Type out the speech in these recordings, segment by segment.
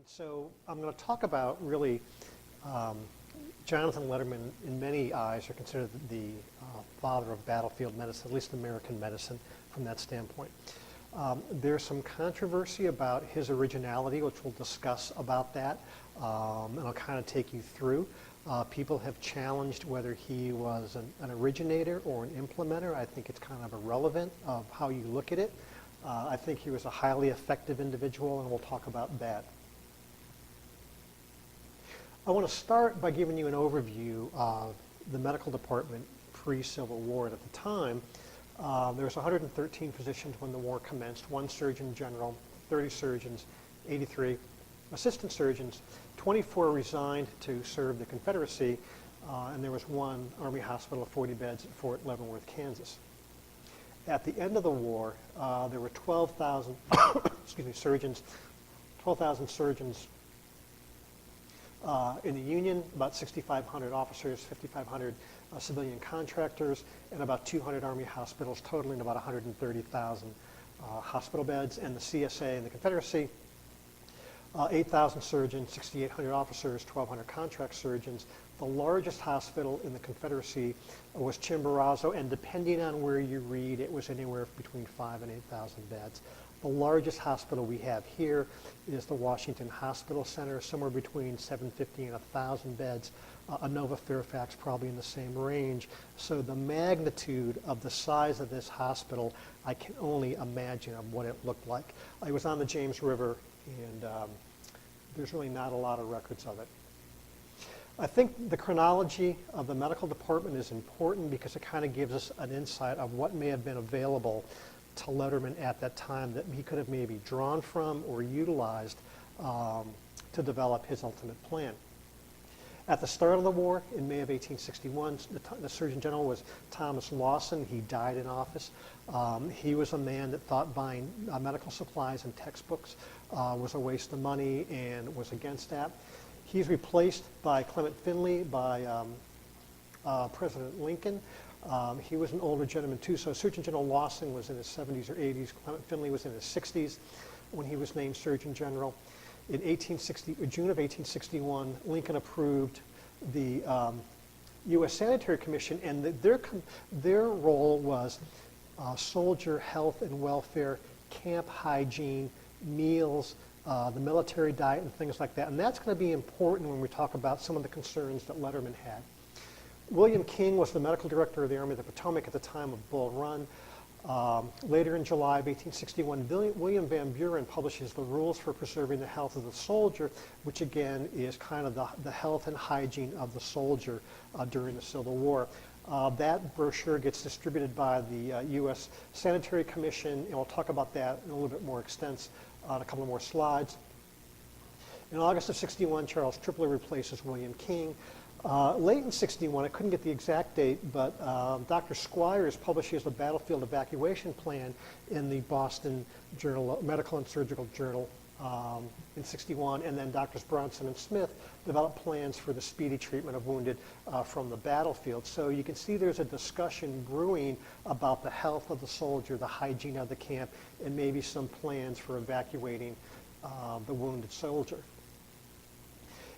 So I'm going to talk about really Jonathan Letterman, in many eyes, are considered the father of battlefield medicine, at least American medicine from that standpoint. There's some controversy about his originality, which we'll discuss about that, and I'll kind of take you through. People have challenged whether he was an originator or an implementer. I think it's kind of irrelevant of how you look at it. I think he was a highly effective individual, and we'll talk about that. I want to start by giving you an overview of the medical department pre-Civil War. And at the time, there was 113 physicians when the war commenced, 1 surgeon general, 30 surgeons, 83 assistant surgeons, 24 resigned to serve the Confederacy, and there was 1 Army hospital of 40 beds at Fort Leavenworth, Kansas. At the end of the war, there were 12,000 surgeons, 12,000 surgeons in the Union, about 6,500 officers, 5,500 civilian contractors, and about 200 Army hospitals, totaling about 130,000 hospital beds. And the CSA in the Confederacy, 8,000 surgeons, 6,800 officers, 1,200 contract surgeons. The largest hospital in the Confederacy was Chimborazo, and depending on where you read, it was anywhere between 5,000 and 8,000 beds. The largest hospital we have here is the Washington Hospital Center, somewhere between 750 and 1,000 beds. Inova Fairfax probably in the same range. So the magnitude of the size of this hospital, I can only imagine of what it looked like. I was on the James River, and there's really not a lot of records of it. I think the chronology of the medical department is important because it kind of gives us an insight of what may have been available to Letterman at that time that he could have maybe drawn from or utilized to develop his ultimate plan. At the start of the war, in May of 1861, the Surgeon General was Thomas Lawson. He died in office. He was a man that thought buying medical supplies and textbooks was a waste of money and was against that. He's replaced by Clement Finley, by President Lincoln. He was an older gentleman too, so Surgeon General Lawson was in his 70s or 80s. Clement Finley was in his 60s when he was named Surgeon General. In June of 1861, Lincoln approved the U.S. Sanitary Commission, and their role was soldier health and welfare, camp hygiene, meals, the military diet, and things like that. And that's going to be important when we talk about some of the concerns that Letterman had. William King was the medical director of the Army of the Potomac at the time of Bull Run. Later in July of 1861, William Van Buren publishes the Rules for Preserving the Health of the Soldier, which again is kind of the health and hygiene of the soldier during the Civil War. That brochure gets distributed by the U.S. Sanitary Commission, and we'll talk about that in a little bit more extensive on a couple of more slides. In August of 61, Charles Tripler replaces William King. Late in 61, I couldn't get the exact date, but Dr. Squires publishes the battlefield evacuation plan in the Boston Journal, Medical and Surgical Journal in 61, and then Drs. Bronson and Smith develop plans for the speedy treatment of wounded from the battlefield. So you can see there's a discussion brewing about the health of the soldier, the hygiene of the camp, and maybe some plans for evacuating the wounded soldier.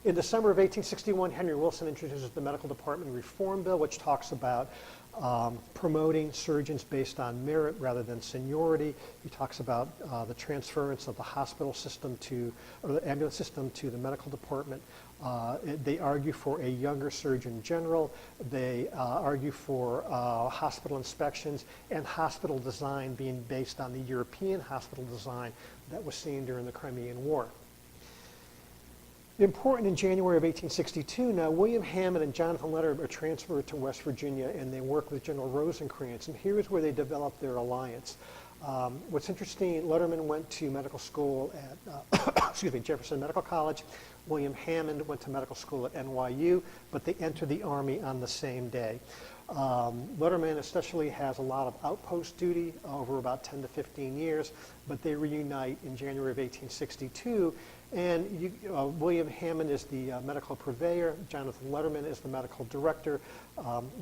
In December of 1861, Henry Wilson introduces the Medical Department Reform Bill, which talks about promoting surgeons based on merit rather than seniority. He talks about the transference of the hospital system or the ambulance system to the medical department. They argue for a younger surgeon general. They argue for hospital inspections and hospital design being based on the European hospital design that was seen during the Crimean War. Important in January of 1862, now William Hammond and Jonathan Letterman are transferred to West Virginia, and they work with General Rosecrans, and here's where they develop their alliance. What's interesting, Letterman went to medical school at Jefferson Medical College. William Hammond went to medical school at NYU, but they entered the Army on the same day. Letterman especially has a lot of outpost duty over about 10 to 15 years, but they reunite in January of 1862. And William Hammond is the medical purveyor. Jonathan Letterman is the medical director.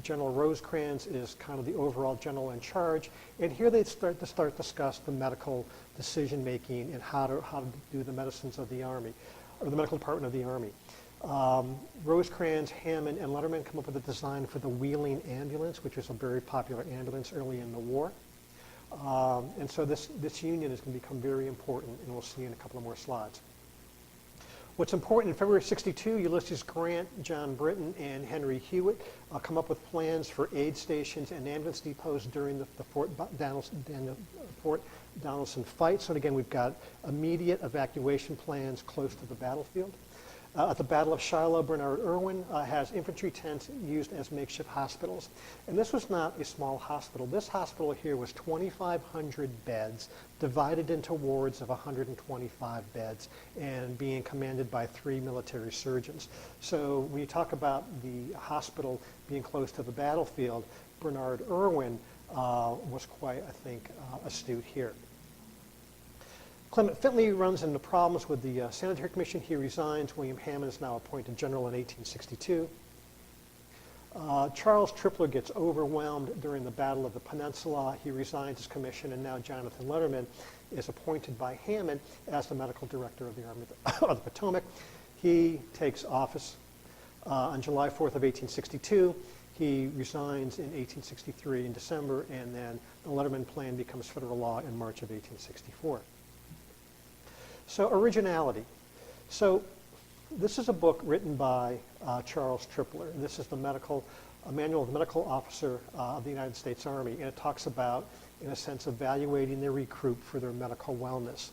General Rosecrans is kind of the overall general in charge. And here they start to discuss the medical decision making and how to do the medicines of the Army. or the medical department of the Army. Rosecrans, Hammond, and Letterman come up with a design for the wheeling ambulance, which was a very popular ambulance early in the war. And so this union is going to become very important, and we'll see in a couple of more slides. What's important, in February ~62, Ulysses Grant, John Britton, and Henry Hewitt come up with plans for aid stations and ambulance depots during the Fort Donelson fight. So again, we've got immediate evacuation plans close to the battlefield. At the Battle of Shiloh, Bernard Irwin has infantry tents used as makeshift hospitals. And this was not a small hospital. This hospital here was 2,500 beds divided into wards of 125 beds and being commanded by 3 military surgeons. So when you talk about the hospital being close to the battlefield, Bernard Irwin was quite, I think, astute here. Clement Finley runs into problems with the Sanitary Commission. He resigns. William Hammond is now appointed general in 1862. Charles Tripler gets overwhelmed during the Battle of the Peninsula. He resigns his commission, and now Jonathan Letterman is appointed by Hammond as the medical director of the Army of the Potomac. He takes office on July 4th of 1862. He resigns in 1863 in December, and then the Letterman plan becomes federal law in March of 1864. So originality. So this is a book written by Charles Tripler. This is the manual of the medical officer of the United States Army, and it talks about, in a sense, evaluating the recruit for their medical wellness.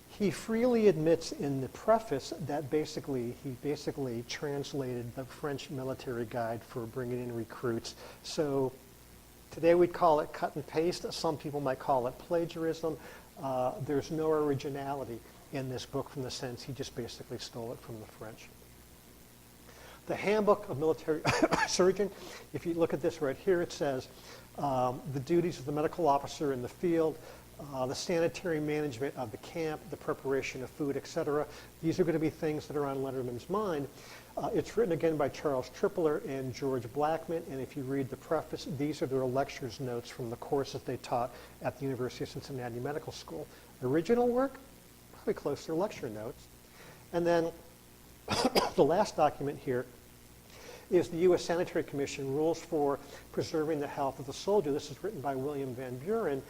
He freely admits in the preface that he basically translated the French military guide for bringing in recruits. So today we'd call it cut and paste. Some people might call it plagiarism. There's no originality in this book from the sense he just basically stole it from the French. The Handbook of Military Surgeon, if you look at this right here, it says the duties of the medical officer in the field, the sanitary management of the camp, the preparation of food, etc. These are going to be things that are on Letterman's mind. It's written again by Charles Tripler and George Blackman, and if you read the preface, these are their lectures notes from the courses they taught at the University of Cincinnati Medical School. Original work, probably close to their lecture notes. And then the last document here is the U.S. Sanitary Commission Rules for Preserving the Health of the Soldier. This is written by William Van Buren,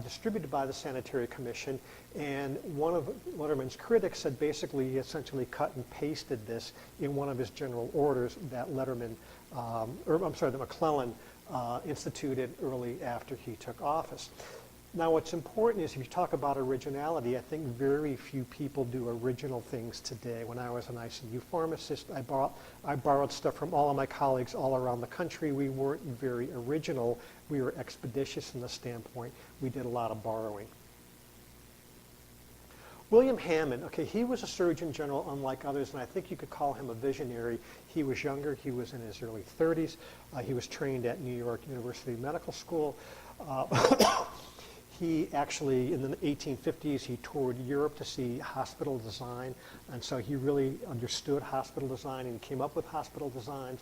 distributed by the Sanitary Commission, and one of Letterman's critics said basically he essentially cut and pasted this in one of his general orders that that McClellan instituted early after he took office. Now what's important is if you talk about originality, I think very few people do original things today. When I was an ICU pharmacist, I borrowed stuff from all of my colleagues all around the country. We weren't very original. We were expeditious from the standpoint. We did a lot of borrowing. William Hammond, okay, he was a Surgeon General unlike others, and I think you could call him a visionary. He was younger. He was in his early 30s. He was trained at New York University Medical School. He actually, in the 1850s, he toured Europe to see hospital design, and so he really understood hospital design and came up with hospital designs.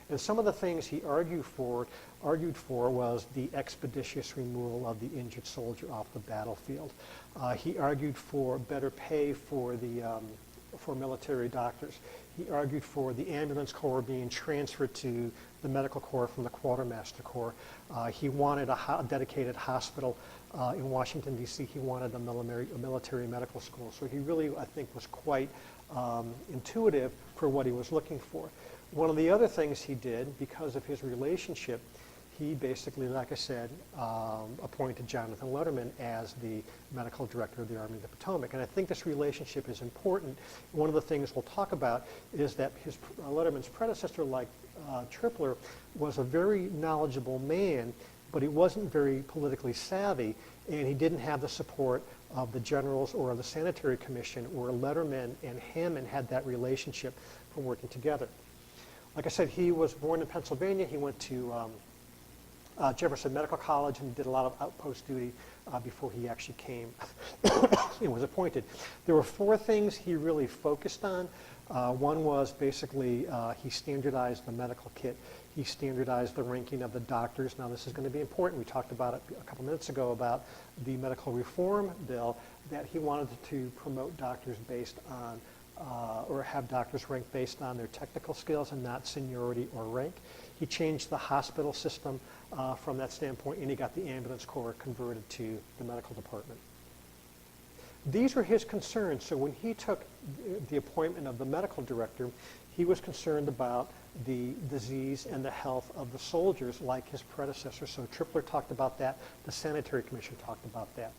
And some of the things he argued for was the expeditious removal of the injured soldier off the battlefield. He argued for better pay for military doctors. He argued for the ambulance corps being transferred to the medical corps from the quartermaster corps. He wanted a dedicated hospital in Washington, D.C. He wanted a military medical school. So he really, I think, was quite intuitive for what he was looking for. One of the other things he did, because of his relationship, he basically, like I said, appointed Jonathan Letterman as the medical director of the Army of the Potomac. And I think this relationship is important. One of the things we'll talk about is that Letterman's predecessor, like Tripler, was a very knowledgeable man, but he wasn't very politically savvy, and he didn't have the support of the generals or of the Sanitary Commission, where Letterman and Hammond had that relationship from working together. Like I said, he was born in Pennsylvania. He went to Jefferson Medical College and did a lot of outpost duty before he actually came and was appointed. There were 4 things he really focused on. One was basically he standardized the medical kit. He standardized the ranking of the doctors. Now, this is going to be important. We talked about it a couple minutes ago about the medical reform bill, that he wanted to promote doctors based on, or have doctors ranked based on their technical skills and not seniority or rank. He changed the hospital system from that standpoint, and he got the ambulance corps converted to the medical department. These were his concerns. So when he took the appointment of the medical director, he was concerned about the disease and the health of the soldiers like his predecessor. So Tripler talked about that. The Sanitary Commission talked about that.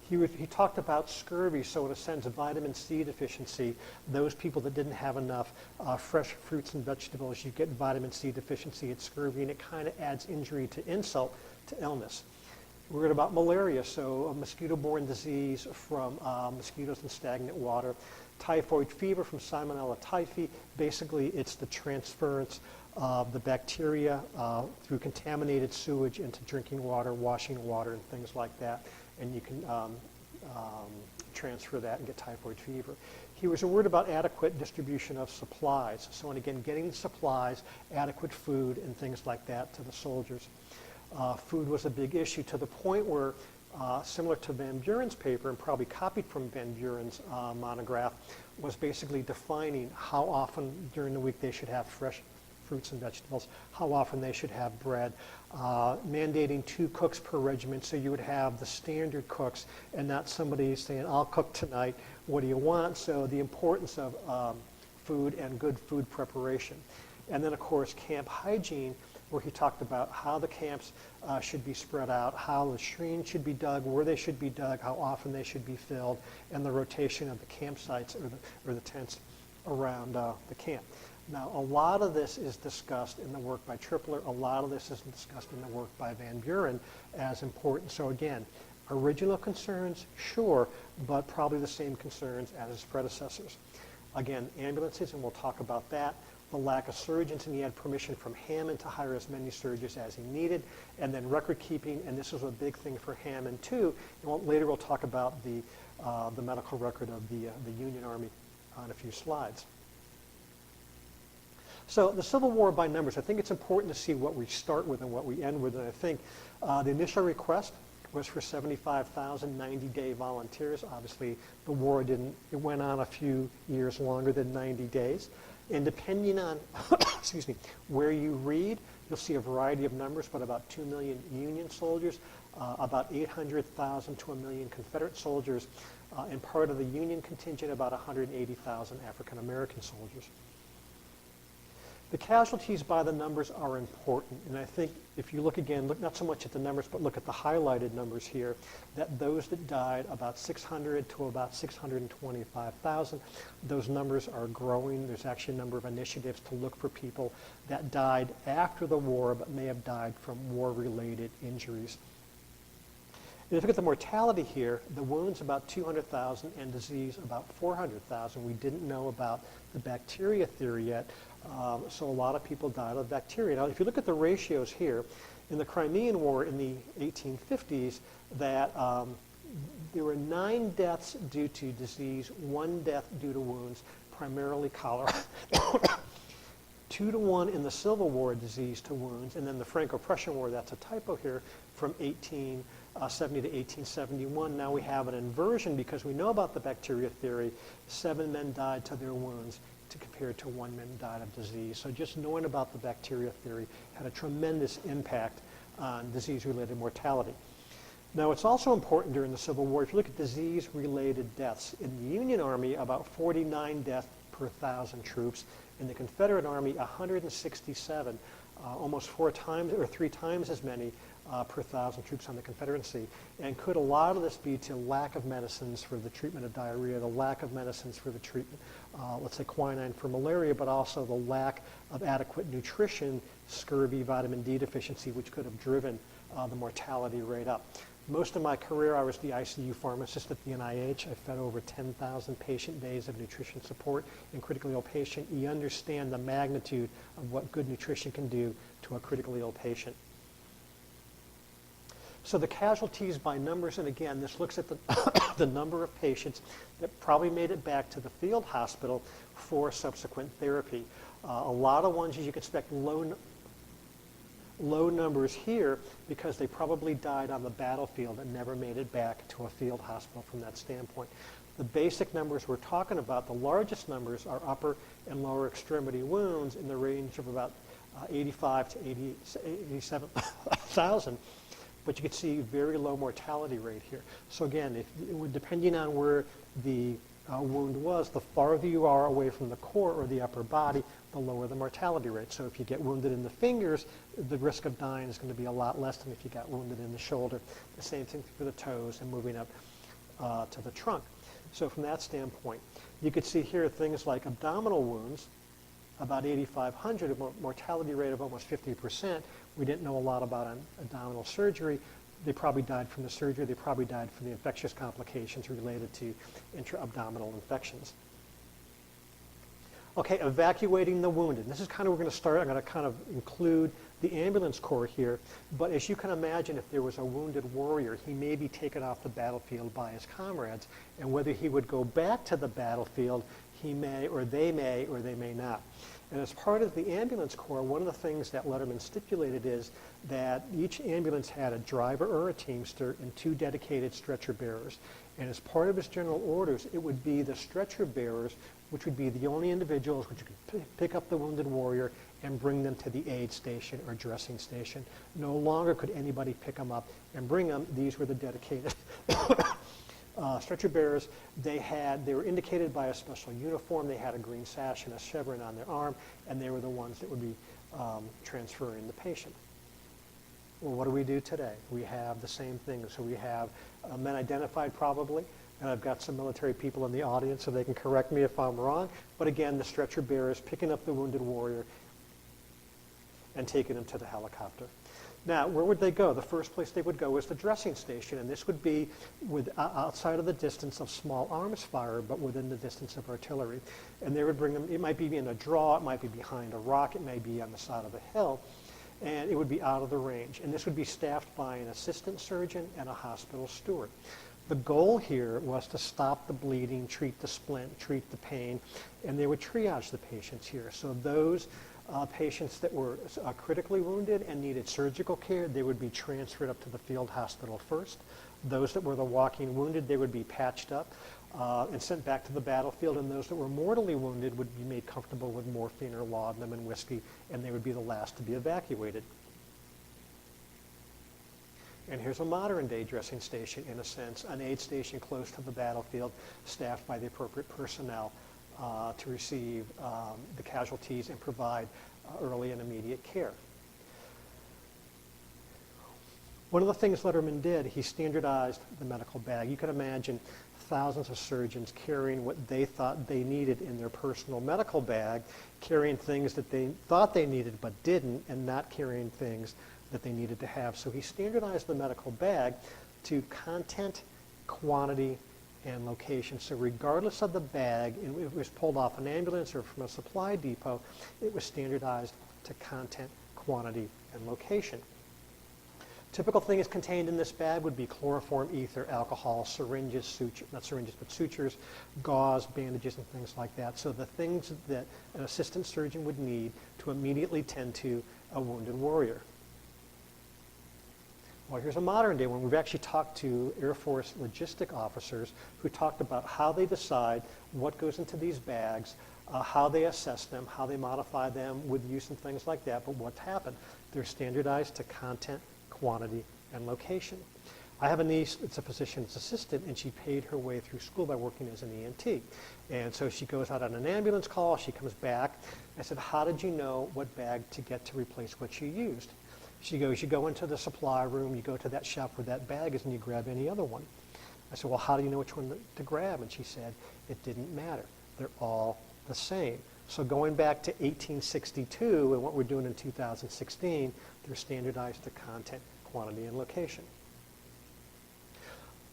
He talked about scurvy, so in a sense, vitamin C deficiency. Those people that didn't have enough fresh fruits and vegetables, you get vitamin C deficiency, it's scurvy, and it kind of adds injury to insult to illness. We read about malaria, so a mosquito-borne disease from mosquitoes in stagnant water. Typhoid fever from Salmonella typhi. Basically, it's the transference of the bacteria through contaminated sewage into drinking water, washing water, and things like that. And you can transfer that and get typhoid fever. He was worried about adequate distribution of supplies. So, and again, getting the supplies, adequate food, and things like that to the soldiers. Food was a big issue to the point where, similar to Van Buren's paper, and probably copied from Van Buren's monograph, was basically defining how often during the week they should have fresh fruits and vegetables, how often they should have bread, mandating 2 cooks per regiment, so you would have the standard cooks and not somebody saying, I'll cook tonight, what do you want? So the importance of food and good food preparation. And then, of course, camp hygiene, where he talked about how the camps should be spread out, how latrines should be dug, where they should be dug, how often they should be filled, and the rotation of the campsites or the tents around the camp. Now, a lot of this is discussed in the work by Tripler. A lot of this is discussed in the work by Van Buren as important. So again, original concerns, sure, but probably the same concerns as his predecessors. Again, ambulances, and we'll talk about that. The lack of surgeons, and he had permission from Hammond to hire as many surgeons as he needed. And then record keeping, and this was a big thing for Hammond too. And later we'll talk about the medical record of the Union Army on a few slides. So the Civil War by numbers, I think it's important to see what we start with and what we end with. And I think the initial request was for 75,000 90-day volunteers. Obviously, the war it went on a few years longer than 90 days. And depending on, excuse me, where you read, you'll see a variety of numbers, but about 2 million Union soldiers, about 800,000 to 1 million Confederate soldiers, and part of the Union contingent, about 180,000 African American soldiers. The casualties by the numbers are important, and I think if you look again, look not so much at the numbers, but look at the highlighted numbers here, that those that died, about 600 to about 625,000, those numbers are growing. There's actually a number of initiatives to look for people that died after the war, but may have died from war-related injuries. And if you look at the mortality here, the wounds about 200,000 and disease about 400,000. We didn't know about the bacteria theory yet. So a lot of people died of bacteria. Now, if you look at the ratios here, in the Crimean War in the 1850s, that there were 9 deaths due to disease, 1 death due to wounds, primarily cholera. 2 to 1 in the Civil War, disease to wounds, and then the Franco-Prussian War, that's a typo here, from 1870 to 1871. Now we have an inversion because we know about the bacteria theory. 7 men died to their wounds compared to 1 man died of disease. So just knowing about the bacteria theory had a tremendous impact on disease-related mortality. Now, it's also important during the Civil War, if you look at disease-related deaths, in the Union Army, about 49 deaths per 1,000 troops. In the Confederate Army, 167, almost 4 times or 3 times as many per 1,000 troops on the Confederacy. And could a lot of this be to lack of medicines for the treatment of diarrhea, the lack of medicines for the treatment, let's say quinine for malaria, but also the lack of adequate nutrition, scurvy, vitamin D deficiency, which could have driven the mortality rate up. Most of my career, I was the ICU pharmacist at the NIH. I fed over 10,000 patient days of nutrition support in critically ill patient. You understand the magnitude of what good nutrition can do to a critically ill patient. So the casualties by numbers, and again, this looks at the, the number of patients that probably made it back to the field hospital for subsequent therapy. A lot of ones, as you can expect, low low numbers here because they probably died on the battlefield and never made it back to a field hospital from that standpoint. The basic numbers we're talking about, the largest numbers are upper and lower extremity wounds in the range of about 85 to 87,000. But you can see very low mortality rate here. So again, depending on where the wound was, the farther you are away from the core or the upper body, the lower the mortality rate. So if you get wounded in the fingers, the risk of dying is going to be a lot less than if you got wounded in the shoulder. The same thing for the toes and moving up to the trunk. So from that standpoint, you could see here things like abdominal wounds, about 8,500, a mortality rate of almost 50%. We didn't know a lot about abdominal surgery. They probably died from the surgery. They probably died from the infectious complications related to intra-abdominal infections. Okay, evacuating the wounded. This is kind of where we're going to start. I'm going to kind of include the ambulance corps here. But as you can imagine, if there was a wounded warrior, he may be taken off the battlefield by his comrades. And whether he would go back to the battlefield, he may, or they may not. And as part of the ambulance corps, one of the things that Letterman stipulated is that each ambulance had a driver or a teamster and 2 dedicated stretcher bearers. And as part of his general orders, it would be the stretcher bearers, which would be the only individuals which could pick up the wounded warrior and bring them to the aid station or dressing station. No longer could anybody pick them up and bring them. These were the dedicated stretcher bearers. They were indicated by a special uniform. They had a green sash and a chevron on their arm, and they were the ones that would be transferring the patient. Well, what do we do today? We have the same thing. So we have men identified probably, and I've got some military people in the audience so they can correct me if I'm wrong. But again, the stretcher bearers picking up the wounded warrior and taking him to the helicopter. Now, where would they go? The first place they would go was the dressing station, and this would be outside of the distance of small arms fire, but within the distance of artillery. And they would bring them, it might be in a draw, it might be behind a rock, it may be on the side of a hill, and it would be out of the range. And this would be staffed by an assistant surgeon and a hospital steward. The goal here was to stop the bleeding, treat the splint, treat the pain, and they would triage the patients here. So those patients that were critically wounded and needed surgical care, they would be transferred up to the field hospital first. Those that were the walking wounded, they would be patched up and sent back to the battlefield, and those that were mortally wounded would be made comfortable with morphine or laudanum and whiskey, and they would be the last to be evacuated. And here's a modern-day dressing station, in a sense, an aid station close to the battlefield, staffed by the appropriate personnel to receive the casualties and provide early and immediate care. One of the things Letterman did, he standardized the medical bag. You can imagine thousands of surgeons carrying what they thought they needed in their personal medical bag, carrying things that they thought they needed but didn't, and not carrying things that they needed to have. So he standardized the medical bag to content, quantity, and location. So regardless of the bag, and it was pulled off an ambulance or from a supply depot, it was standardized to content, quantity, and location. Typical things contained in this bag would be chloroform, ether, alcohol, syringes, not syringes, but sutures, gauze, bandages, and things like that. So the things that an assistant surgeon would need to immediately tend to a wounded warrior. Well, here's a modern day one. We've actually talked to Air Force logistic officers who talked about how they decide what goes into these bags, how they assess them, how they modify them with use and things like that. But what's happened? They're standardized to content, quantity, and location. I have a niece that's a physician's assistant, and she paid her way through school by working as an EMT. And so she goes out on an ambulance call, she comes back. I said, how did you know what bag to get to replace what you used? She goes, you go into the supply room, you go to that shelf where that bag is, and you grab any other one. I said, well, how do you know which one to grab? And she said, it didn't matter. They're all the same. So going back to 1862 and what we're doing in 2016, they're standardized to content, quantity, and location.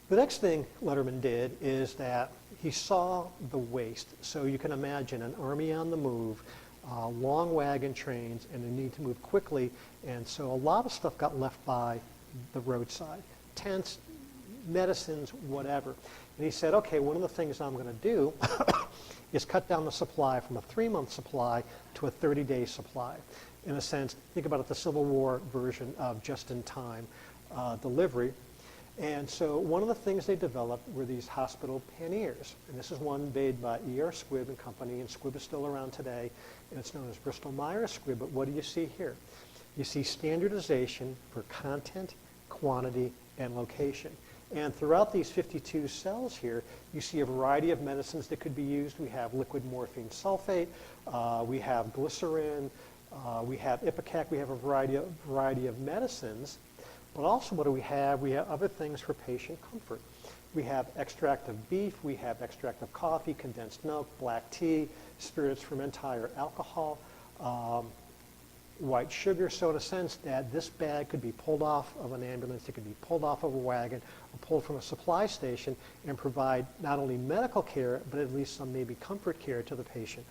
The next thing Letterman did is that he saw the waste. So you can imagine an army on the move, long wagon trains, and they need to move quickly, and so a lot of stuff got left by the roadside. Tents, medicines, whatever. And he said, okay, one of the things I'm going to do is cut down the supply from a 3-month supply to a 30-day supply. in a sense, think about it, the Civil War version of just-in-time delivery. And so one of the things they developed were these hospital panniers. And this is one made by E.R. Squibb and Company, and Squibb is still around today, and it's known as Bristol-Myers Squibb. But what do you see here? You see standardization for content, quantity, and location. And throughout these 52 cells here, you see a variety of medicines that could be used. We have liquid morphine sulfate, we have glycerin, we have Ipecac, we have a variety of medicines. But also what do we have? We have other things for patient comfort. We have extract of beef, we have extract of coffee, condensed milk, black tea, spirits from entire alcohol, white sugar. So in a sense that this bag could be pulled off of an ambulance, it could be pulled off of a wagon, or pulled from a supply station and provide not only medical care, but at least some maybe comfort care to the patient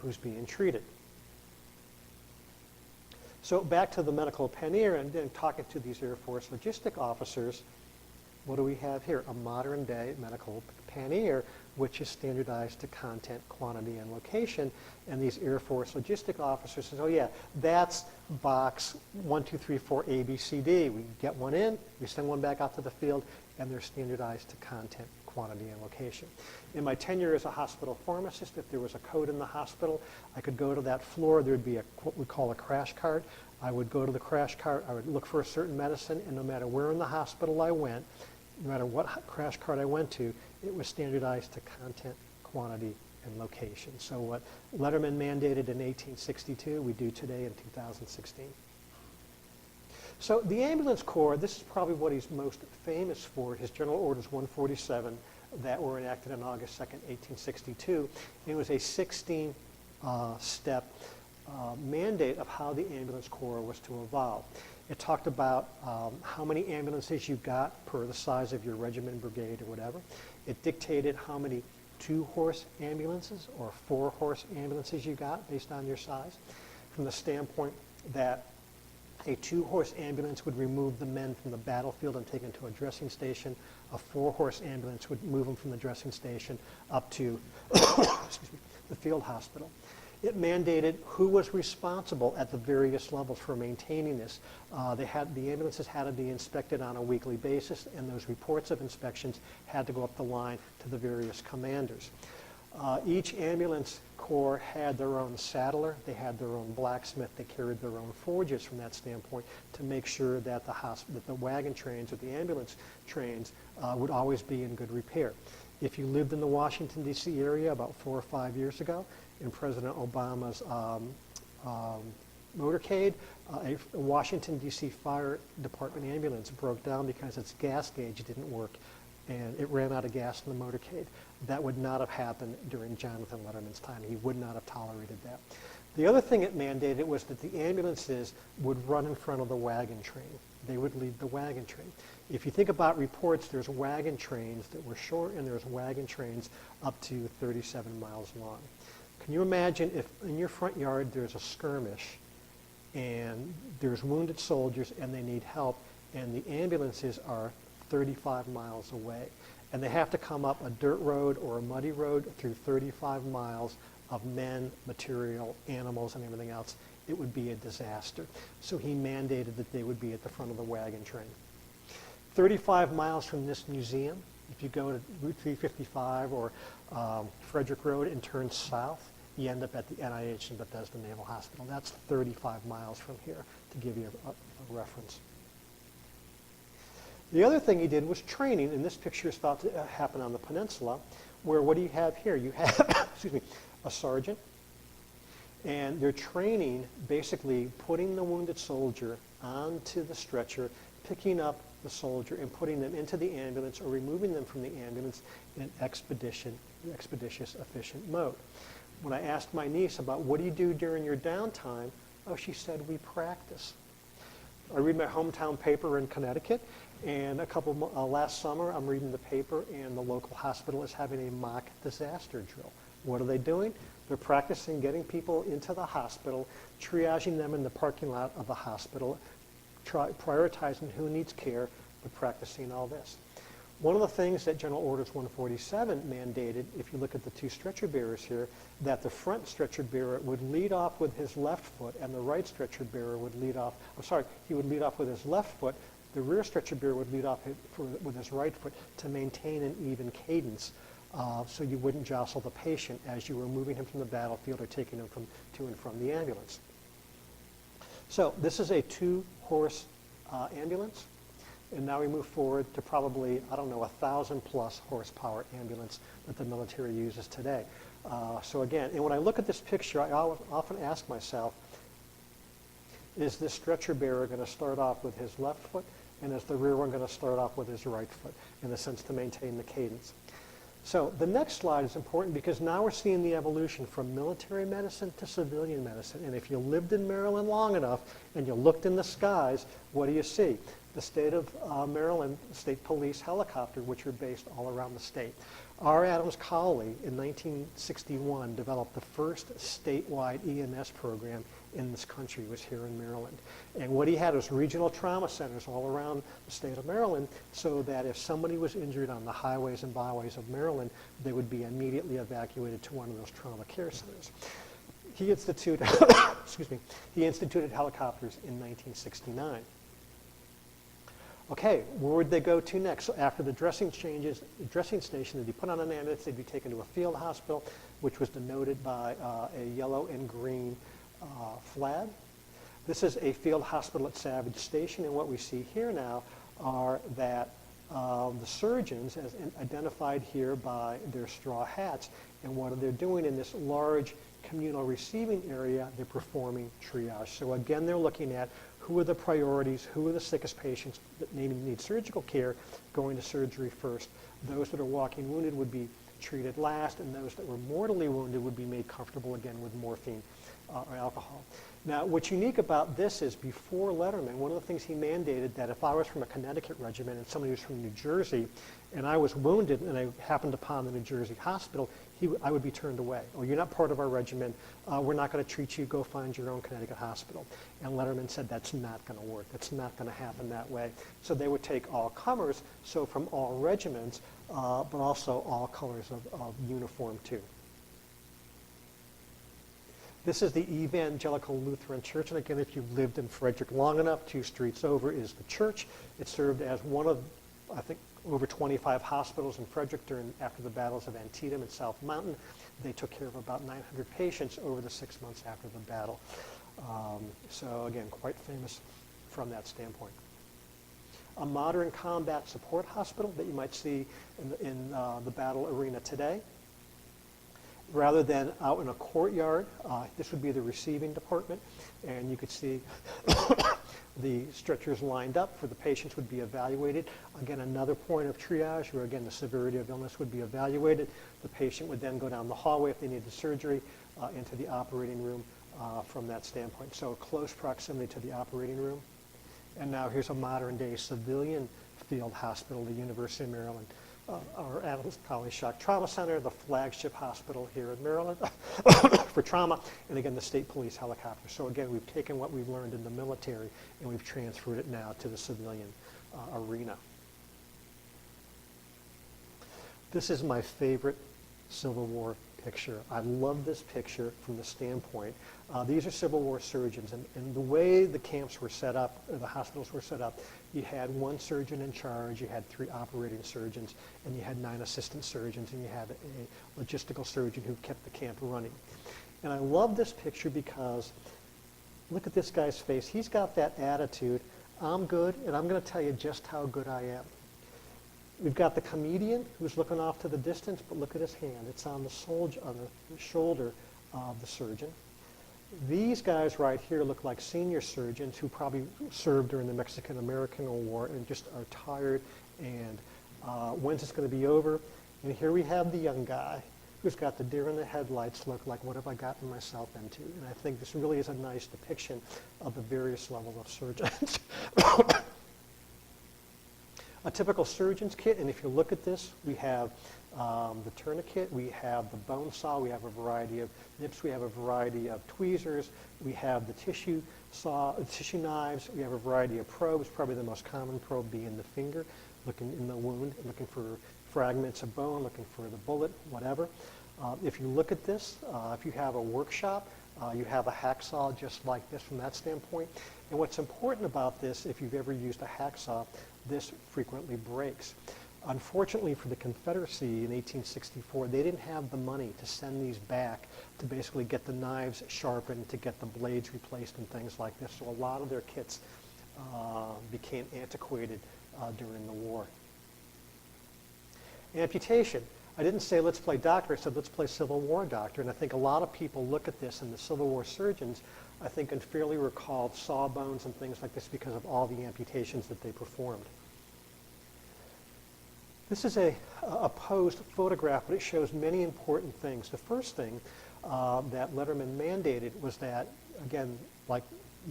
who's being treated. So back to the medical pannier and then talking to these Air Force logistic officers, what do we have here? A modern day medical pannier, which is standardized to content, quantity, and location. And these Air Force logistic officers say, oh yeah, that's box 1, 2, 3, 4, A, B, C, D. We get one in, we send one back out to the field, and they're standardized to content, quantity, and location. In my tenure as a hospital pharmacist, if there was a code in the hospital, I could go to that floor, there would be what we call a crash cart. I would go to the crash cart, I would look for a certain medicine, and no matter where in the hospital I went, no matter what crash cart I went to, it was standardized to content, quantity, and location. So what Letterman mandated in 1862, we do today in 2016. So the ambulance corps, this is probably what he's most famous for, his General Orders 147 that were enacted on August 2nd, 1862. It was a 16-step mandate of how the ambulance corps was to evolve. It talked about how many ambulances you got per the size of your regiment, brigade, or whatever. It dictated how many 2-horse ambulances or 4-horse ambulances you got based on your size, from the standpoint that a 2-horse ambulance would remove the men from the battlefield and take them to a dressing station. A 4-horse ambulance would move them from the dressing station up to excuse me, the field hospital. It mandated who was responsible at the various levels for maintaining this. The ambulances had to be inspected on a weekly basis, and those reports of inspections had to go up the line to the various commanders. Each ambulance corps had their own saddler, they had their own blacksmith, they carried their own forges from that standpoint to make sure that the wagon trains or the ambulance trains would always be in good repair. If you lived in the Washington, D.C. area about 4 or 5 years ago, in President Obama's motorcade, a Washington, D.C. Fire Department ambulance broke down because its gas gauge didn't work and it ran out of gas in the motorcade. That would not have happened during Jonathan Letterman's time. He would not have tolerated that. The other thing it mandated was that the ambulances would run in front of the wagon train. They would lead the wagon train. If you think about reports, there's wagon trains that were short and there's wagon trains up to 37 miles long. Can you imagine if in your front yard there's a skirmish and there's wounded soldiers and they need help and the ambulances are 35 miles away and they have to come up a dirt road or a muddy road through 35 miles of men, material, animals, and everything else, it would be a disaster. So he mandated that they would be at the front of the wagon train. 35 miles from this museum, if you go to Route 355 or Frederick Road and turn south, you end up at the NIH and Bethesda Naval Hospital. That's 35 miles from here, to give you a reference. The other thing he did was training, and this picture is thought to happen on the peninsula, where what do you have here? You have excuse me, a sergeant, and they're training, basically putting the wounded soldier onto the stretcher, picking up the soldier and putting them into the ambulance or removing them from the ambulance in an expeditious, efficient mode. When I asked my niece about what do you do during your downtime, oh, she said, we practice. I read my hometown paper in Connecticut, and last summer I'm reading the paper and the local hospital is having a mock disaster drill. What are they doing? They're practicing getting people into the hospital, triaging them in the parking lot of the hospital, prioritizing who needs care, but practicing all this. One of the things that General Orders 147 mandated, if you look at the two stretcher bearers here, that the front stretcher bearer would lead off with his left foot and the right stretcher bearer would lead off, he would lead off with his left foot, the rear stretcher bearer would lead off with his right foot to maintain an even cadence so you wouldn't jostle the patient as you were moving him from the battlefield or taking him to and from the ambulance. So this is a 2-horse ambulance. And now we move forward to probably, I don't know, 1,000+ horsepower ambulance that the military uses today. So again, and when I look at this picture, I often ask myself, is this stretcher bearer going to start off with his left foot, and is the rear one going to start off with his right foot, in the sense to maintain the cadence? So the next slide is important because now we're seeing the evolution from military medicine to civilian medicine. And if you lived in Maryland long enough and you looked in the skies, what do you see? The state of Maryland State Police helicopter, which are based all around the state. R. Adams Cowley in 1961 developed the first statewide EMS program in this country. It was here in Maryland. And what he had was regional trauma centers all around the state of Maryland so that if somebody was injured on the highways and byways of Maryland, they would be immediately evacuated to one of those trauma care centers. He instituted, he instituted helicopters in 1969. Okay, where would they go to next? So after the dressing changes, the dressing station would be put on an ambulance, they'd be taken to a field hospital, which was denoted by a yellow and green flag. This is a field hospital at Savage Station, and what we see here now are that the surgeons, as identified here by their straw hats, and what they're doing in this large communal receiving area, they're performing triage. So again, they're looking at who are the priorities, who are the sickest patients that need surgical care, going to surgery first. Those that are walking wounded would be treated last, and those that were mortally wounded would be made comfortable again with morphine or alcohol. Now, what's unique about this is before Letterman, one of the things he mandated that if I was from a Connecticut regiment and somebody was from New Jersey and I was wounded and I happened upon the New Jersey hospital, I would be turned away. Oh, you're not part of our regiment. We're not going to treat you. Go find your own Connecticut hospital. And Letterman said that's not going to work. That's not going to happen that way. So they would take all comers, so from all regiments, but also all colors of uniform too. This is the Evangelical Lutheran Church, and again, if you've lived in Frederick long enough, 2 streets over is the church. It served as one of, I think, over 25 hospitals in Frederick after the battles of Antietam and South Mountain. They took care of about 900 patients over the 6 months after the battle. So again, quite famous from that standpoint. A modern combat support hospital that you might see in the battle arena today. Rather than out in a courtyard, this would be the receiving department, and you could see the stretchers lined up for the patients would be evaluated. Again, another point of triage where, again, the severity of illness would be evaluated. The patient would then go down the hallway if they needed surgery into the operating room from that standpoint. So close proximity to the operating room. And now here's a modern-day civilian field hospital, the University of Maryland. Our Adams Cowley Shock Trauma Center, the flagship hospital here in Maryland for trauma, and again, the state police helicopter. So again, we've taken what we've learned in the military and we've transferred it now to the civilian arena. This is my favorite Civil War picture. I love this picture from the standpoint. These are Civil War surgeons, and the way the camps were set up, or the hospitals were set up, you had 1 surgeon in charge, you had 3 operating surgeons, and you had 9 assistant surgeons, and you had a logistical surgeon who kept the camp running. And I love this picture because look at this guy's face. He's got that attitude, I'm good, and I'm going to tell you just how good I am. We've got the comedian who's looking off to the distance, but look at his hand. It's on the shoulder of the surgeon. These guys right here look like senior surgeons who probably served during the Mexican-American War and just are tired and when's this going to be over? And here we have the young guy who's got the deer in the headlights look like, what have I gotten myself into? And I think this really is a nice depiction of the various levels of surgeons. A typical surgeon's kit, and if you look at this, we have the tourniquet, we have the bone saw, we have a variety of nips, we have a variety of tweezers, we have the tissue knives, we have a variety of probes, probably the most common probe being the finger. looking in the wound, looking for fragments of bone, looking for the bullet, whatever. If you look at this, if you have a workshop, you have a hacksaw just like this from that standpoint. And what's important about this, if you've ever used a hacksaw, this frequently breaks. Unfortunately for the Confederacy in 1864, they didn't have the money to send these back to basically get the knives sharpened, to get the blades replaced and things like this. So a lot of their kits became antiquated during the war. Amputation. I didn't say let's play doctor, I said let's play Civil War doctor. And I think a lot of people look at this, and the Civil War surgeons, I think, can fairly recall sawbones and things like this because of all the amputations that they performed. This is a posed photograph, but it shows many important things. The first thing that Letterman mandated was that, again, like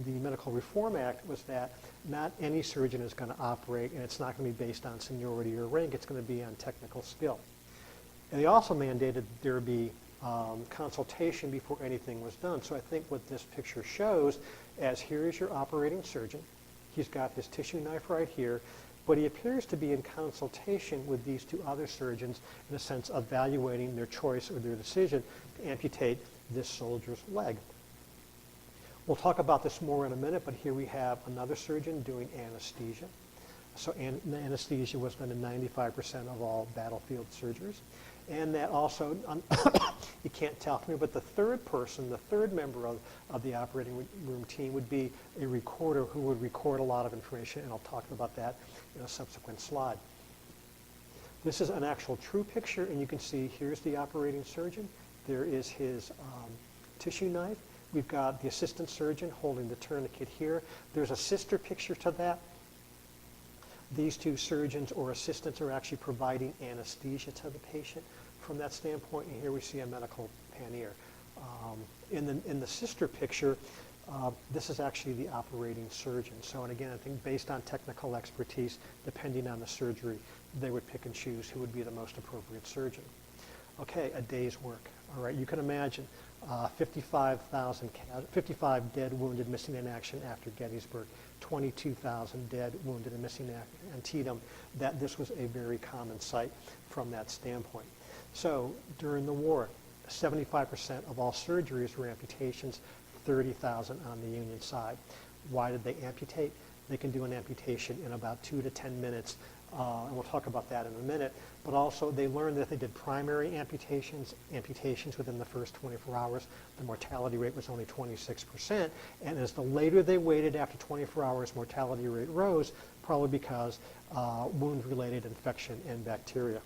the Medical Reform Act, was that not any surgeon is going to operate, and it's not going to be based on seniority or rank. It's going to be on technical skill. And they also mandated there be consultation before anything was done. So I think what this picture shows, as here is your operating surgeon. He's got his tissue knife right here, but he appears to be in consultation with these two other surgeons, in a sense evaluating their choice or their decision to amputate this soldier's leg. We'll talk about this more in a minute, but here we have another surgeon doing anesthesia. So anesthesia was done in 95% of all battlefield surgeries. And that also, you can't tell from here, but the third person, the third member of the operating room team would be a recorder who would record a lot of information, and I'll talk about that in a subsequent slide. This is an actual true picture, and you can see here's the operating surgeon. There is his tissue knife. We've got the assistant surgeon holding the tourniquet here. There's a sister picture to that. These two surgeons or assistants are actually providing anesthesia to the patient from that standpoint, and here we see a medical pannier. In the sister picture, this is actually the operating surgeon. So, and again, I think based on technical expertise, depending on the surgery, they would pick and choose who would be the most appropriate surgeon. Okay, a day's work. All right, you can imagine 55 dead, wounded, missing in action after Gettysburg, 22,000 dead, wounded, and missing in Antietam. That this was a very common sight from that standpoint. So during the war, 75% of all surgeries were amputations, 30,000 on the Union side. Why did they amputate? They can do an amputation in about 2 to 10 minutes, and we'll talk about that in a minute. But also they learned that if they did primary amputations within the first 24 hours, the mortality rate was only 26%. And as the later they waited after 24 hours, mortality rate rose, probably because wound-related infection and bacteria.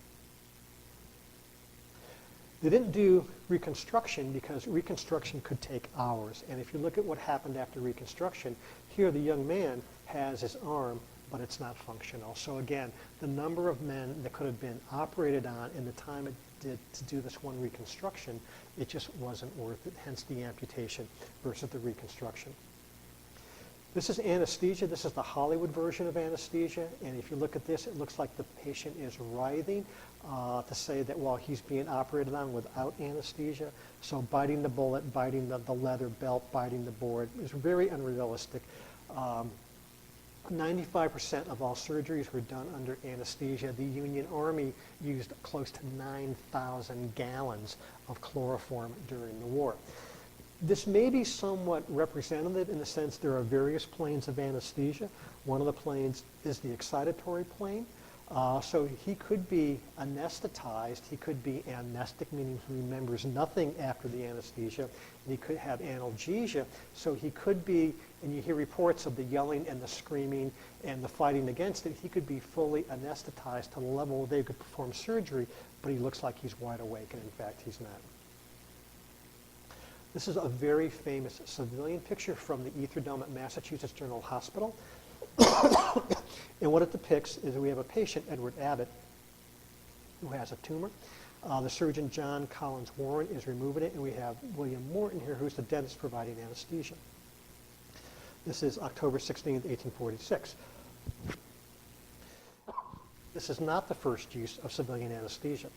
They didn't do Reconstruction because Reconstruction could take hours. And if you look at what happened after Reconstruction, here the young man has his arm, but it's not functional. So again, the number of men that could have been operated on in the time it did to do this one reconstruction, it just wasn't worth it, hence the amputation versus the reconstruction. This is anesthesia. This is the Hollywood version of anesthesia. And if you look at this, it looks like the patient is writhing to say that while he's being operated on without anesthesia. So biting the bullet, biting the leather belt, biting the board is very unrealistic. 95% of all surgeries were done under anesthesia. The Union Army used close to 9,000 gallons of chloroform during the war. This may be somewhat representative in the sense there are various planes of anesthesia. One of the planes is the excitatory plane. So he could be anesthetized. He could be amnestic, meaning he remembers nothing after the anesthesia. And he could have analgesia. So he could be, and you hear reports of the yelling and the screaming and the fighting against it, he could be fully anesthetized to the level where they could perform surgery, but he looks like he's wide awake, and in fact he's not. This is a very famous civilian picture from the Ether Dome at Massachusetts General Hospital. And what it depicts is we have a patient, Edward Abbott, who has a tumor. The surgeon, John Collins Warren, is removing it, and we have William Morton here, who's the dentist providing anesthesia. This is October 16, 1846. This is not the first use of civilian anesthesia.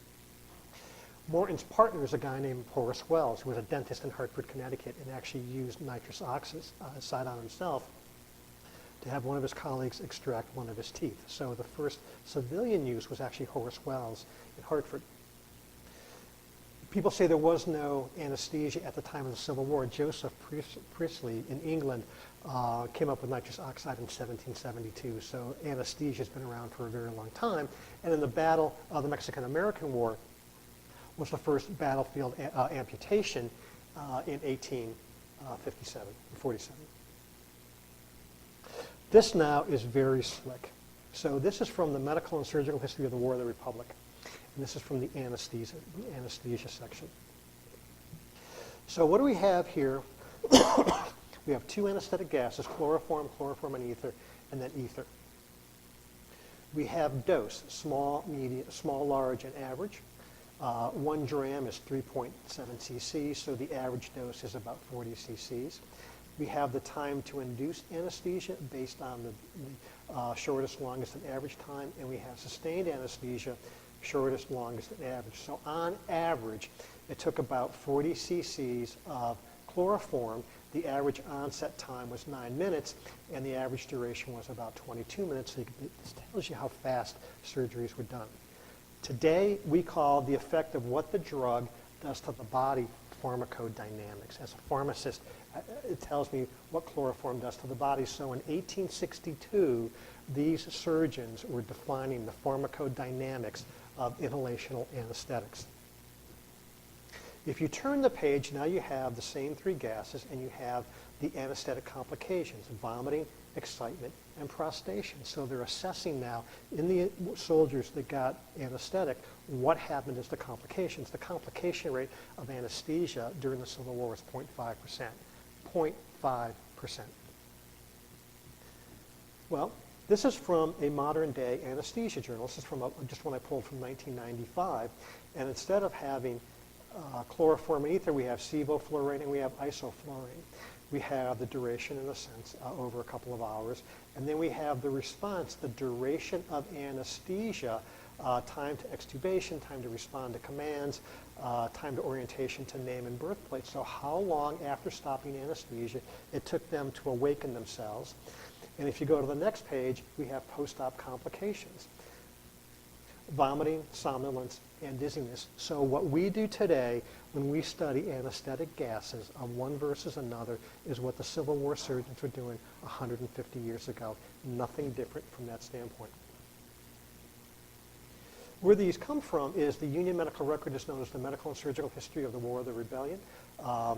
Morton's partner is a guy named Horace Wells, who was a dentist in Hartford, Connecticut, and actually used nitrous oxide on himself to have one of his colleagues extract one of his teeth. So the first civilian use was actually Horace Wells in Hartford. People say there was no anesthesia at the time of the Civil War. Joseph Priestley in England came up with nitrous oxide in 1772. So anesthesia has been around for a very long time. And in the battle of the Mexican-American War was the first battlefield amputation in 1847, 47. This now is very slick. So this is from the Medical and Surgical History of the War of the Republic. And this is from the anesthesia section. So what do we have here? We have two anesthetic gases, chloroform, and ether, and then ether. We have dose, small, medium, small, large, and average. 1 dram is 3.7 cc, so the average dose is about 40 cc's. We have the time to induce anesthesia based on the shortest, longest, and average time, and we have sustained anesthesia, shortest, longest, and average. So on average, it took about 40 cc's of chloroform. The average onset time was 9 minutes, and the average duration was about 22 minutes. So this tells you how fast surgeries were done. Today, we call the effect of what the drug does to the body pharmacodynamics. As a pharmacist, it tells me what chloroform does to the body. So in 1862, these surgeons were defining the pharmacodynamics of inhalational anesthetics. If you turn the page, now you have the same three gases, and you have the anesthetic complications: vomiting, excitement, and prostration. So they're assessing now in the soldiers that got anesthetic what happened as the complications. The complication rate of anesthesia during the Civil War was 0.5%. 0.5%. Well, this is from a modern day anesthesia journal. This is from just one I pulled from 1995. And instead of having chloroform and ether, we have sevoflurane and we have isoflurane. We have the duration, in a sense, over a couple of hours. And then we have the response, the duration of anesthesia, time to extubation, time to respond to commands, time to orientation to name and birthplace. So how long after stopping anesthesia it took them to awaken themselves. And if you go to the next page, we have post-op complications: vomiting, somnolence, and dizziness. So what we do today when we study anesthetic gases of one versus another is what the Civil War surgeons were doing 150 years ago. Nothing different from that standpoint. Where these come from is the Union Medical Record is known as the Medical and Surgical History of the War of the Rebellion.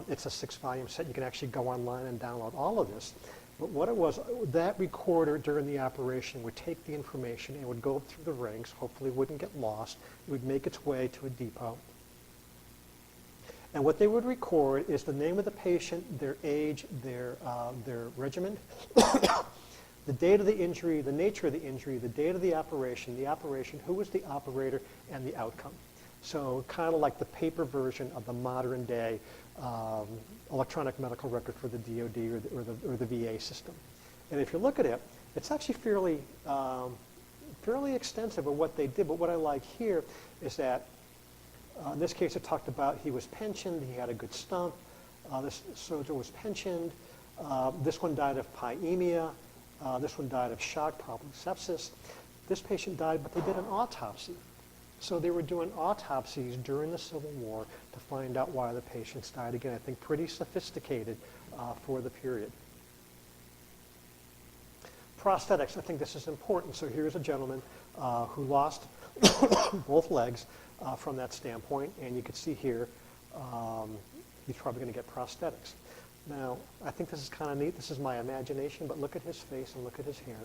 It's a 6-volume set. You can actually go online and download all of this. But what it was, that recorder during the operation would take the information and would go through the ranks, hopefully wouldn't get lost. It would make its way to a depot. And what they would record is the name of the patient, their age, their regimen, the date of the injury, the nature of the injury, the date of the operation, who was the operator, and the outcome. So kind of like the paper version of the modern day electronic medical record for the DoD or the VA system. And if you look at it, it's actually fairly extensive of what they did. But what I like here is that in this case it talked about he was pensioned, he had a good stump, this soldier was pensioned, this one died of pyemia, this one died of shock, probably sepsis. This patient died, but they did an autopsy. So they were doing autopsies during the Civil War to find out why the patients died. Again, I think pretty sophisticated for the period. Prosthetics, I think this is important. So here's a gentleman who lost both legs from that standpoint, and you can see here he's probably going to get prosthetics. Now, I think this is kind of neat. This is my imagination, but look at his face and look at his hair.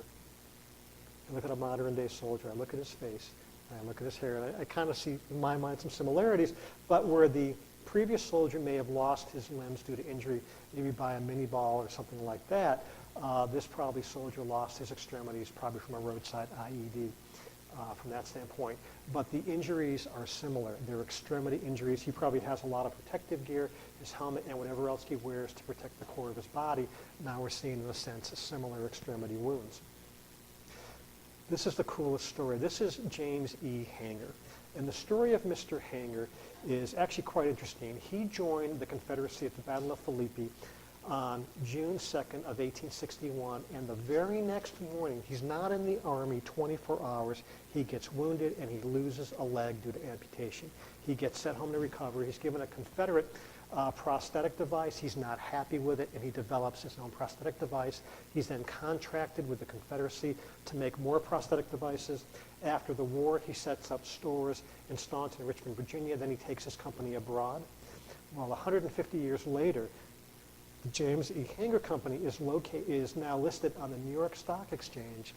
And look at a modern-day soldier. I look at his face. I look at his hair, and I kind of see, in my mind, some similarities, but where the previous soldier may have lost his limbs due to injury, maybe by a mini ball or something like that, this probably soldier lost his extremities probably from a roadside IED from that standpoint. But the injuries are similar. They're extremity injuries. He probably has a lot of protective gear, his helmet, and whatever else he wears to protect the core of his body. Now we're seeing, in a sense, similar extremity wounds. This is the coolest story. This is James E. Hanger. And the story of Mr. Hanger is actually quite interesting. He joined the Confederacy at the Battle of Philippi on June 2nd of 1861, and the very next morning, he's not in the Army 24 hours, he gets wounded and he loses a leg due to amputation. He gets sent home to recover. He's given a Confederate prosthetic device. He's not happy with it, and he develops his own prosthetic device. He's then contracted with the Confederacy to make more prosthetic devices. After the war, he sets up stores in Staunton and Richmond, Virginia. Then he takes his company abroad. Well, 150 years later, the James E. Hanger Company is now listed on the New York Stock Exchange.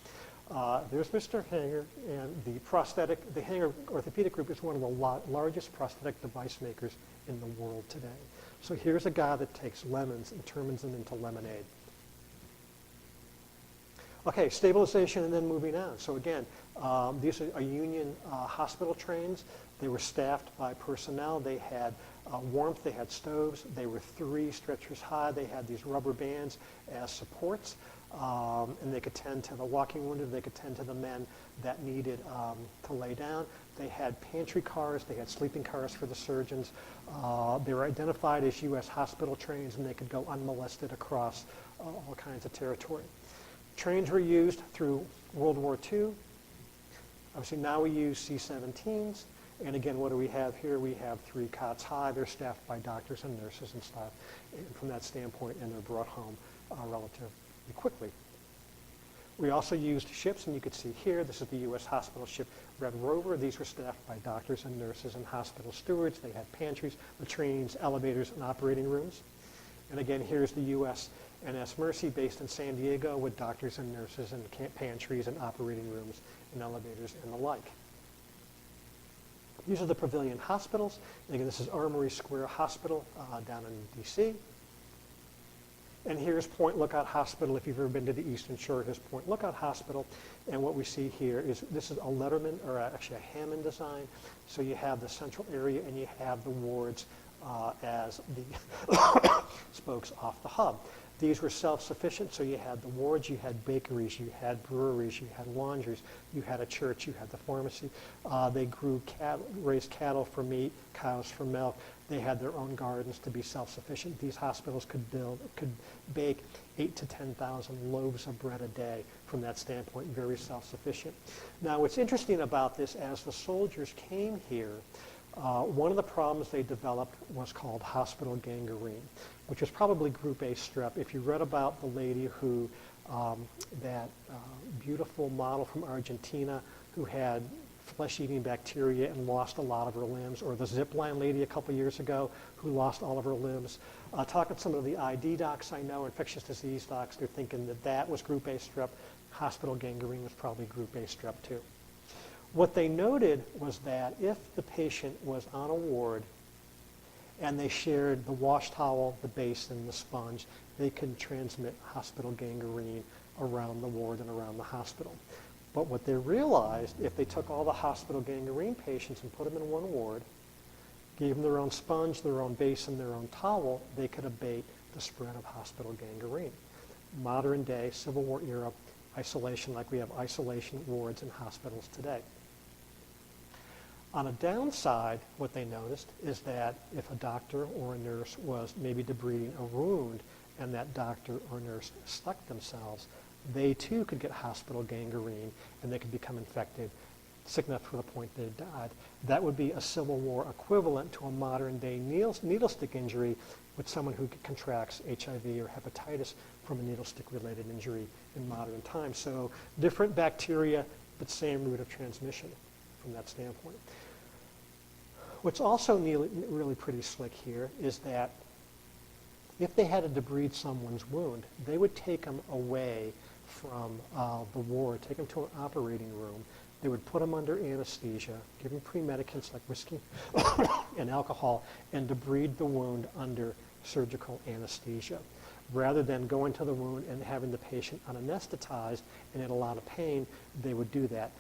There's Mr. Hanger, and the Hanger Orthopedic Group is one of the largest prosthetic device makers in the world today. So here's a guy that takes lemons and turns them into lemonade. Okay, stabilization and then moving on. So again, these are Union hospital trains. They were staffed by personnel. They had warmth, they had stoves. They were 3 stretchers high. They had these rubber bands as supports. And they could tend to the walking wounded. They could tend to the men that needed to lay down. They had pantry cars. They had sleeping cars for the surgeons. They were identified as U.S. hospital trains, and they could go unmolested across all kinds of territory. Trains were used through World War II. Obviously, now we use C-17s. And again, what do we have here? We have 3 cots high. They're staffed by doctors and nurses and stuff. And from that standpoint, and they're brought home relatively quickly. We also used ships, and you can see here, this is the U.S. Hospital Ship Red Rover. These were staffed by doctors and nurses and hospital stewards. They had pantries, latrines, elevators, and operating rooms. And again, here's the USNS Mercy based in San Diego with doctors and nurses and pantries and operating rooms and elevators and the like. These are the Pavilion Hospitals. And again, this is Armory Square Hospital down in D.C. And here's Point Lookout Hospital. If you've ever been to the Eastern Shore, here's Point Lookout Hospital. And what we see here is this is a Letterman, or actually a Hammond design. So you have the central area and you have the wards as the spokes off the hub. These were self-sufficient, so you had the wards, you had bakeries, you had breweries, you had laundries, you had a church, you had the pharmacy. They grew raised cattle for meat, cows for milk. They had their own gardens to be self-sufficient. These hospitals could bake 8,000 to 10,000 loaves of bread a day. From that standpoint, very self-sufficient. Now, what's interesting about this, as the soldiers came here, one of the problems they developed was called hospital gangrene, which is probably group A strep. If you read about the lady who, that beautiful model from Argentina who had flesh-eating bacteria and lost a lot of her limbs, or the zipline lady a couple years ago who lost all of her limbs. Talking to some of the ID docs I know, infectious disease docs, they're thinking that that was group A strep. Hospital gangrene was probably group A strep too. What they noted was that if the patient was on a ward and they shared the wash towel, the basin, the sponge, they could transmit hospital gangrene around the ward and around the hospital. But what they realized, if they took all the hospital gangrene patients and put them in one ward, gave them their own sponge, their own basin, their own towel, they could abate the spread of hospital gangrene. Modern day, Civil War era isolation, like we have isolation wards in hospitals today. On a downside, what they noticed is that if a doctor or a nurse was maybe debriding a wound and that doctor or nurse stuck themselves, they too could get hospital gangrene and they could become infected, sick enough to the point they died. That would be a Civil War equivalent to a modern day needle stick injury with someone who contracts HIV or hepatitis from a needle stick related injury in modern times. So different bacteria, but same route of transmission from that standpoint. What's also really pretty slick here is that if they had to debride someone's wound, they would take them away from the ward, take them to an operating room. They would put them under anesthesia, give them pre-medicants like whiskey and alcohol, and debride the wound under surgical anesthesia. Rather than going to the wound and having the patient unanesthetized and in a lot of pain, they would do that.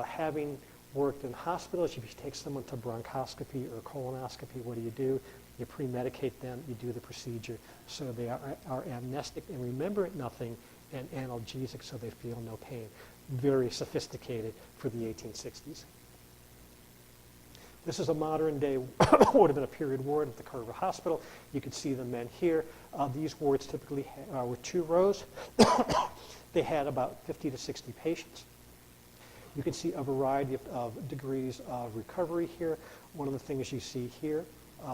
Having worked in hospitals, if you take someone to bronchoscopy or colonoscopy, what do? You pre-medicate them, you do the procedure so they are amnestic and remember nothing, and analgesic so they feel no pain. Very sophisticated for the 1860s. This is a modern day, would have been a period ward at the Carver Hospital. You can see the men here. These wards typically were 2 rows. They had about 50 to 60 patients. You can see a variety of degrees of recovery here. One of the things you see here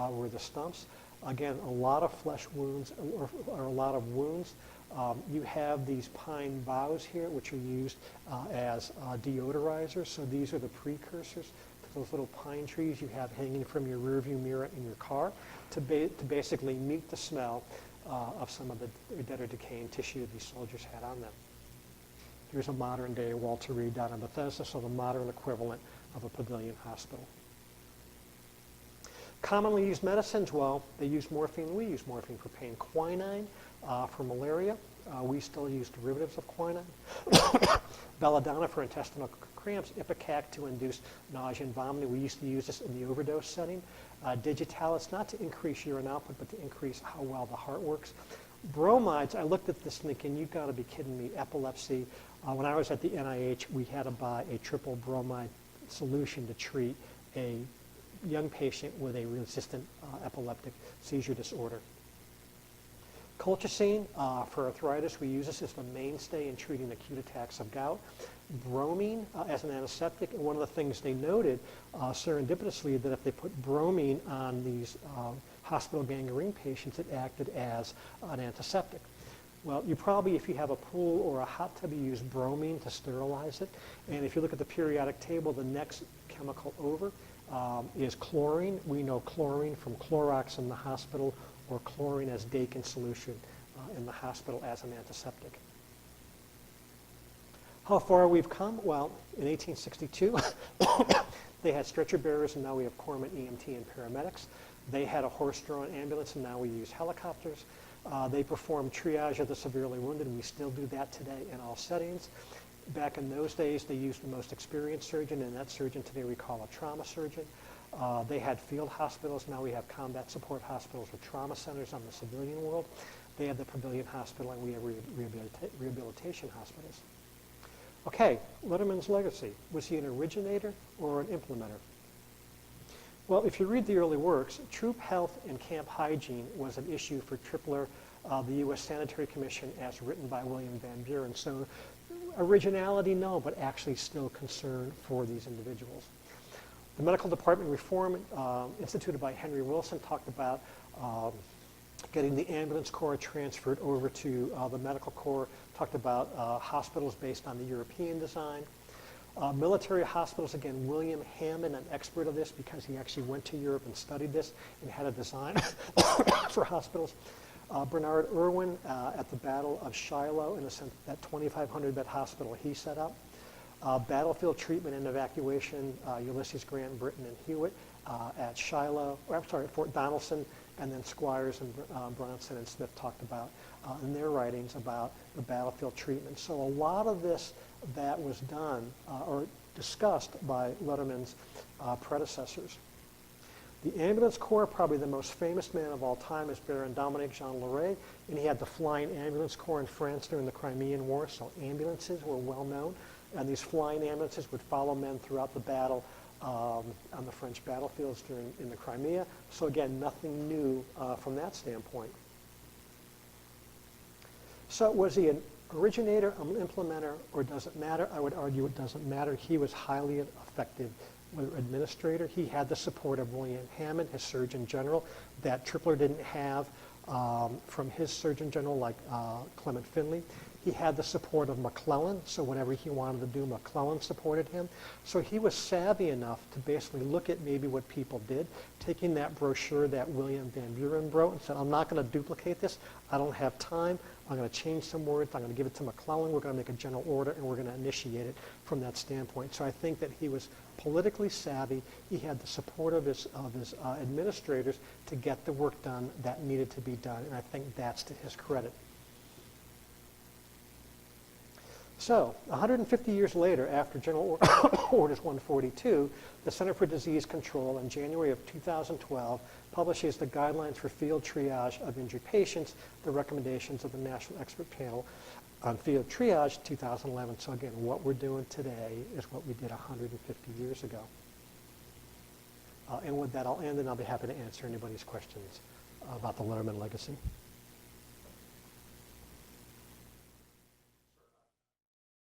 were the stumps. Again, a lot of flesh wounds, or a lot of wounds. You have these pine boughs here, which are used as deodorizers. So these are the precursors to those little pine trees you have hanging from your rearview mirror in your car to basically meet the smell of some of the dead or decaying tissue these soldiers had on them. Here's a modern day Walter Reed down in Bethesda, so the modern equivalent of a Pavilion Hospital. Commonly used medicines, well, they use morphine. We use morphine for pain. Quinine for malaria. We still use derivatives of quinine. Belladonna for intestinal cramps. Ipecac to induce nausea and vomiting. We used to use this in the overdose setting. Digitalis, not to increase urine output, but to increase how well the heart works. Bromides, I looked at this thinking, you've got to be kidding me, epilepsy. When I was at the NIH, we had to buy a triple bromide solution to treat a young patient with a resistant epileptic seizure disorder. Colchicine for arthritis, we use this as the mainstay in treating acute attacks of gout. Bromine as an antiseptic, and one of the things they noted serendipitously that if they put bromine on these hospital gangrene patients, it acted as an antiseptic. Well, you probably, if you have a pool or a hot tub, you use bromine to sterilize it. And if you look at the periodic table, the next chemical over is chlorine. We know chlorine from Clorox in the hospital, or chlorine as Dakin solution in the hospital as an antiseptic. How far we've come? Well, in 1862, they had stretcher bearers, and now we have corpsman EMT and paramedics. They had a horse-drawn ambulance, and now we use helicopters. They performed triage of the severely wounded, and we still do that today in all settings. Back in those days, they used the most experienced surgeon, and that surgeon today we call a trauma surgeon. They had field hospitals. Now we have combat support hospitals with trauma centers on the civilian world. They had the Pavilion Hospital, and we have rehabilitation hospitals. Okay, Letterman's legacy. Was he an originator or an implementer? Well, if you read the early works, troop health and camp hygiene was an issue for Tripler, the U.S. Sanitary Commission, as written by William Van Buren. So originality, no, but actually still concern for these individuals. The medical department reform instituted by Henry Wilson talked about getting the ambulance corps transferred over to the medical corps, talked about hospitals based on the European design. Military hospitals, again, William Hammond, an expert of this because he actually went to Europe and studied this and had a design for hospitals. Bernard Irwin at the Battle of Shiloh, in a sense, that 2,500 bed hospital he set up. Battlefield treatment and evacuation, Ulysses Grant, Britton, and Hewitt at Shiloh, Fort Donelson, and then Squires and Bronson and Smith talked about in their writings about the battlefield treatment. So a lot of this that was done or discussed by Letterman's predecessors. The ambulance corps, probably the most famous man of all time, is Baron Dominique-Jean Larrey, and he had the Flying Ambulance Corps in France during the Crimean War, so ambulances were well known, and these flying ambulances would follow men throughout the battle on the French battlefields in the Crimea. So again, nothing new from that standpoint. So was he an originator, an implementer, or does it matter? I would argue it doesn't matter. He was highly effective administrator. He had the support of William Hammond, his Surgeon General, that Tripler didn't have from his Surgeon General like Clement Finley. He had the support of McClellan, so whatever he wanted to do, McClellan supported him. So he was savvy enough to basically look at maybe what people did, taking that brochure that William Van Buren wrote and said, I'm not going to duplicate this. I don't have time. I'm going to change some words. I'm going to give it to McClellan. We're going to make a general order, and we're going to initiate it from that standpoint. So I think that he was politically savvy. He had the support of his administrators to get the work done that needed to be done, and I think that's to his credit. So 150 years later, after General Orders 142, the Center for Disease Control in January of 2012 publishes the guidelines for field triage of injured patients, the recommendations of the National Expert Panel on Field Triage 2011. So again, what we're doing today is what we did 150 years ago. And with that, I'll end, and I'll be happy to answer anybody's questions about the Letterman legacy.